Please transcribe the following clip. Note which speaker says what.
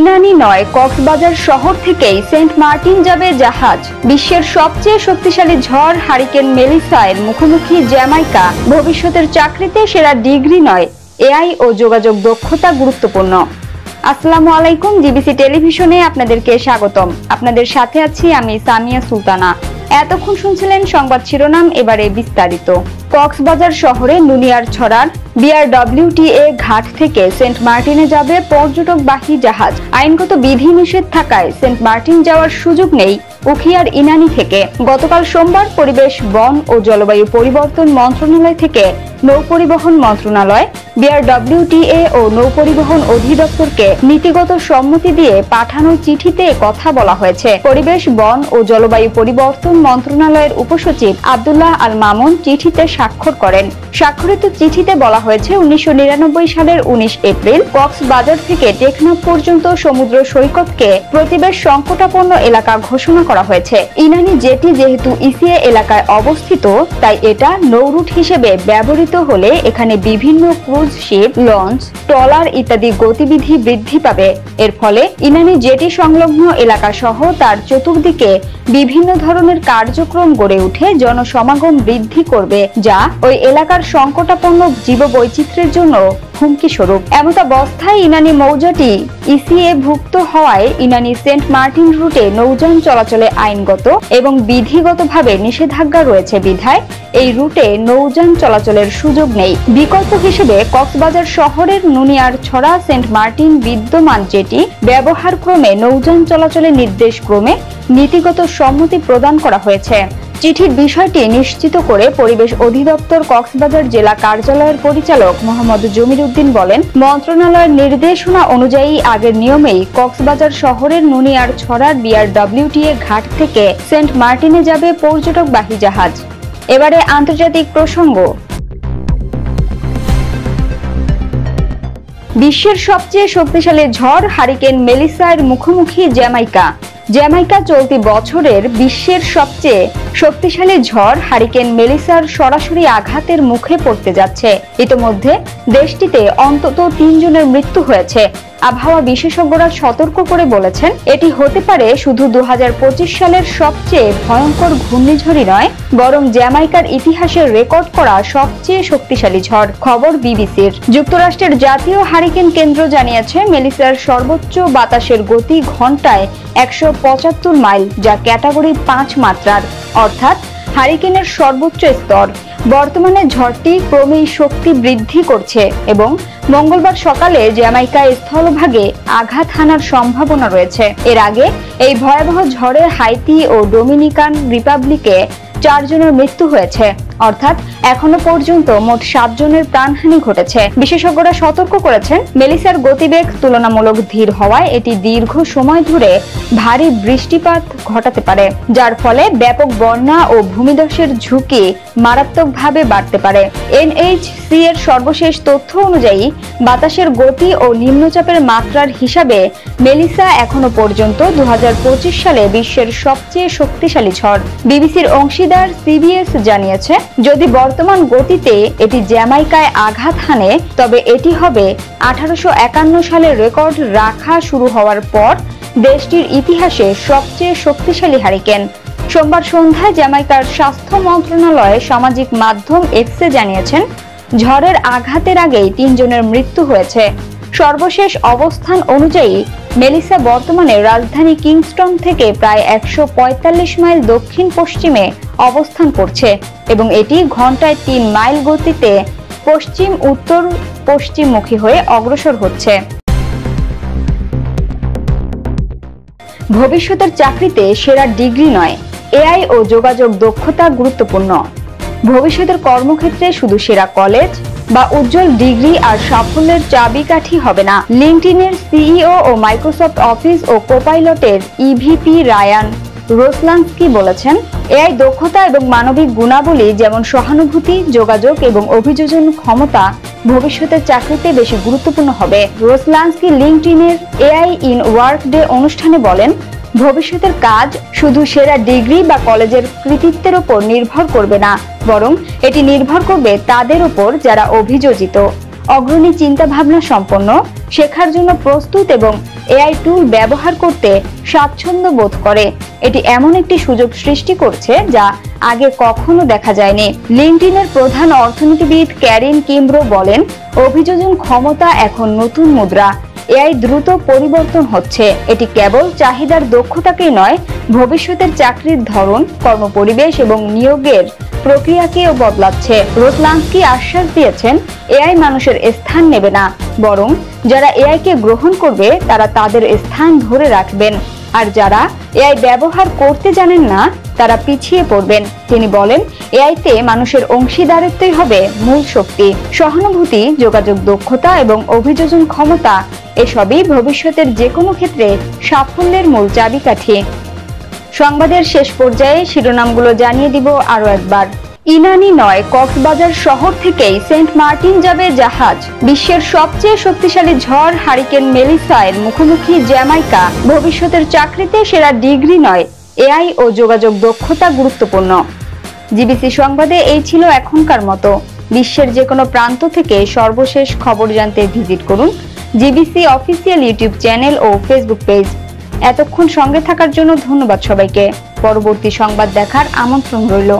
Speaker 1: ইনানি নয়, কক্সবাজার শহর থেকেই সেন্ট মার্টিন যাবে জাহাজ। বিশ্বের সবচেয়ে শক্তিশালী ঝড় হারিকেন মেলিসার মুখোমুখি জ্যামাইকা। ভবিষ্যতের চাকরিতে সেরা ডিগ্রি নয়, এআই ও যোগাযোগ দক্ষতা গুরুত্বপূর্ণ। আসসালামু আলাইকুম, ডিবিসি টেলিভিশনে আপনাদেরকে স্বাগতম। আপনাদের সাথে আছি আমি সামিয়া সুলতানা। এতক্ষণ শুনছিলেন সংবাদ শিরোনাম, এবারে বিস্তারিত। কক্সবাজার শহরে নুনিয়ারছড়ার বিআরডব্লিউটিএ ঘাট থেকে সেন্ট মার্টিনে যাবে পর্যটকবাহী জাহাজ। আইনগত বিধিনিষেধ থাকায় সেন্ট মার্টিন যাওয়ার সুযোগ নেই উখিয়ার ইনানি থেকে। গতকাল সোমবার পরিবেশ, বন ও জলবায়ু পরিবর্তন মন্ত্রণালয় থেকে নৌপরিবহন মন্ত্রণালয়, বিআরডব্লিউটিএ ও নৌপরিবহন অধিদপ্তরকে নীতিগত সম্মতি দিয়ে পাঠানো চিঠিতে কথা বলা হয়েছে। পরিবেশ, বন ও জলবায়ু পরিবর্তন মন্ত্রণালয়ের উপসচিব আব্দুল্লাহ আল মামুন চিঠিতে স্বাক্ষর করেন। স্বাক্ষরিত চিঠিতে বলা হয়েছে 1999 সালের 19 এপ্রিল কক্সবাজার থেকে টেকনাফ পর্যন্ত সমুদ্র সৈকতকে প্রতিবেশ সংকটাপন্ন এলাকা ঘোষণা করা হয়েছে। ইনানি জেটি যেহেতু ইসিএ এলাকায় অবস্থিত, তাই এটা নৌরুট হিসেবে ব্যবহৃত হলে এখানে বিভিন্ন ক্রুজ শিপ, লঞ্চ, ট্রলার ইত্যাদি গতিবিধি বৃদ্ধি পাবে। এর ফলে ইনানি জেটি সংলগ্ন এলাকা সহ তার চতুর্দিকে বিভিন্ন ধরনের কার্যক্রম গড়ে উঠে জনসমাগম বৃদ্ধি করবে, যা ওই এলাকার সংকটাপন্ন জীববৈচিত্র্যের জন্য হুমকি স্বরূপ। এমতাবস্থায় ইনানি মৌজাটি ইসিএ ভুক্ত হওয়ায় ইনানি সেন্ট মার্টিন রুটে নৌযান চলাচলে আইনগত এবং বিধিগতভাবে নিষেধাজ্ঞা রয়েছে বিধায় এই রুটে নৌযান চলাচলের সুযোগ নেই। বিকল্প হিসেবে কক্সবাজার শহরের নুনিয়ারছড়া সেন্ট মার্টিন বিদ্যমান জেটি ব্যবহার ক্রমে নৌযান চলাচলের নির্দেশ ক্রমে নীতিগত সম্মতি প্রদান করা হয়েছে। চিঠির বিষয়টি নিশ্চিত করে পরিবেশ অধিদপ্তর কক্সবাজার জেলা কার্যালয়ের পরিচালক মোহাম্মদ জমির উদ্দিন বলেন, মন্ত্রণালয়ের নির্দেশনা অনুযায়ী আগের নিয়মেই কক্সবাজার শহরের নুনিয়ারছড়ার বিআরডব্লিউটিএ ঘাট থেকে সেন্ট মার্টিনে যাবে পর্যটকবাহী জাহাজ। এবারে আন্তর্জাতিক প্রসঙ্গ। বিশ্বের সবচেয়ে শক্তিশালী ঝড় হারিকেন মেলিসার মুখোমুখি জ্যামাইকা। জ্যামাইকা চলতি বছরের বিশ্বের সবচেয়ে শক্তিশালী ঝড় হারিকেন মেলিসার সরাসরি আঘাতের মুখে পড়তে যাচ্ছে। ইতোমধ্যে দেশটিতে অন্তত 3 জনের মৃত্যু হয়েছে। আবহাওয়া বিশেষজ্ঞরা সতর্ক করে বলেছেন, এটি হতে পারে শুধু 2025 সালের সবচেয়ে ভয়ঙ্কর ঘূর্ণিঝড়ই নয়, বরং জ্যামাইকার ইতিহাসে রেকর্ড করা সবচেয়ে শক্তিশালী ঝড়। খবর বিবিসির। যুক্তরাষ্ট্রের জাতীয় হারিকেন কেন্দ্র জানিয়েছে, মেলিসার সর্বোচ্চ বাতাসের গতি ঘন্টায় 175 মাইল, যা ক্যাটাগরি 5 মাত্রার, অর্থাৎ হারিকেনের সর্বোচ্চ স্তর। বর্তমানে ঝড়টি ক্রমেই শক্তি বৃদ্ধি করছে এবং মঙ্গলবার সকালে জ্যামাইকায় স্থলভাগে আঘাত হানার সম্ভাবনা রয়েছে। এর আগে এই ভয়াবহ ঝড়ে হাইতি ও ডোমিনিকান রিপাবলিকে 4 জনের মৃত্যু হয়েছে, অর্থাৎ এখনো পর্যন্ত মোট 7 জনের প্রাণহানি ঘটেছে। বিশেষজ্ঞরা সতর্ক করেছেন, মেলিসার গতিবেগ তুলনামূলক ধীর হওয়ায় এটি দীর্ঘ সময় ধরে ভারী বৃষ্টিপাত ঘটাতে পারে, যার ফলে ব্যাপক বন্যা ও ভূমিধসের ঝুঁকি মারাত্মকভাবে বাড়তে পারে। এনএইচসি এর সর্বশেষ তথ্য অনুযায়ী বাতাসের গতি ও নিম্নচাপের মাত্রার হিসাবে মেলিসা এখনো পর্যন্ত 2025 সালে বিশ্বের সবচেয়ে শক্তিশালী ঝড়। বিবিসির অংশীদার সিবিএস জানিয়েছে, যদি বর্তমান গতিতে এটি জ্যামাইকায় আঘাত হানে, তবে এটি হবে 1851 সালে রেকর্ড রাখা শুরু হওয়ার পর দেশটির ইতিহাসে সবচেয়ে শক্তিশালী হারিকেন। সোমবার সন্ধ্যায় জ্যামাইকার স্বাস্থ্য মন্ত্রণালয় সামাজিক মাধ্যম এক্সে জানিয়েছেন, ঝড়ের আঘাতের আগেই 3 জনের মৃত্যু হয়েছে। সর্বশেষ অবস্থান অনুযায়ী মেলিসা বর্তমানে রাজধানী কিংস্টন থেকে প্রায় 145 মাইল দক্ষিণ পশ্চিমে অবস্থান করছে এবং এটি ঘন্টায় 3 মাইল গতিতে পশ্চিম উত্তর পশ্চিমমুখী হয়ে অগ্রসর হচ্ছে। ভবিষ্যতের চাকরিতে সেরা ডিগ্রি নয়, এআই ও যোগাযোগ দক্ষতা গুরুত্বপূর্ণ। ভবিষ্যতের কর্মক্ষেত্রে শুধু সেরা কলেজ বা উজ্জ্বল ডিগ্রি আর সাফল্যের চাবিকাঠি হবে না। লিঙ্কডইনের সিইও ও মাইক্রোসফট অফিস ও কোপাইলটের ইভিপি রায়ান রোসলান্সকি বলেছেন, এআই দক্ষতা এবং মানবিক গুণাবলী যেমন সহানুভূতি, যোগাযোগ এবং অভিযোজন ক্ষমতা ভবিষ্যতের চাকরিতে বেশি গুরুত্বপূর্ণ হবে। Roslansky লিঙ্কডইনের AI in work day অনুষ্ঠানে বলেন, ভবিষ্যতের কাজ শুধু সেরা ডিগ্রি বা কলেজের কৃতিত্বের উপর নির্ভর করবে না, বরং এটি নির্ভর করবে তাদের উপর যারা অভিযোজিত, অগ্রণী চিন্তা ভাবনা সম্পন্ন, শেখার জন্য প্রস্তুত এবং এআই টুল ব্যবহার করতে স্বাচ্ছন্দ্য বোধ করে। এটি এমন একটি সুযোগ সৃষ্টি করছে যা আগে কখনো দেখা যায়নি। লিঙ্কডইনের প্রধান অর্থনীতিবিদ ক্যারিন কিমব্রো বলেন, অভিযোজন ক্ষমতা এখন নতুন মুদ্রা। এআই দ্রুত পরিবর্তন হচ্ছে। এটি কেবল চাহিদার দক্ষতাকেই নয়, ভবিষ্যতের চাকরির ধরন, কর্মপরিবেশ এবং নিয়োগের প্রক্রিয়াকেও বদলাচ্ছে। রোতলানস্কি আশ্বাস দিয়েছেন, এআই মানুষের স্থান নেবে না, বরং যারা এআই কে গ্রহণ করবে তারা তাদের স্থান ধরে রাখবেন, আর যারা এআই ব্যবহার করতে জানেন না তারা পিছিয়ে পড়বেন। তিনি বলেন, এআইতে মানুষের অংশীদারিত্বই হবে মূল শক্তি। সহানুভূতি, যোগাযোগ দক্ষতা এবং অভিযোজন ক্ষমতা এসবই ভবিষ্যতের যে কোনো ক্ষেত্রে সাফল্যের মূল চাবিকাঠি। সংবাদের শেষ পর্যায়ে শিরোনামগুলো জানিয়ে দিব আরো একবার। ইনানি নয়, কক্সবাজার শহর থেকেই সেন্ট মার্টিন যাবে জাহাজ। বিশ্বের সবচেয়ে শক্তিশালী ঝড় হারিকেন মেলিসায়ের মুখোমুখি জ্যামাইকা। ভবিষ্যতের চাকরিতে সেরা ডিগ্রি নয়, এআই ও যোগাযোগ দক্ষতা গুরুত্বপূর্ণ। জিবিসি সংবাদে এই ছিল এখনকার মতো। বিশ্বের যে কোনো প্রান্ত থেকে সর্বশেষ খবর জানতে ভিজিট করুন জিবিসি অফিসিয়াল ইউটিউব চ্যানেল ও ফেসবুক পেজ। এতক্ষণ সঙ্গে থাকার জন্য ধন্যবাদ সবাইকে। পরবর্তী সংবাদ দেখার আমন্ত্রণ রইল।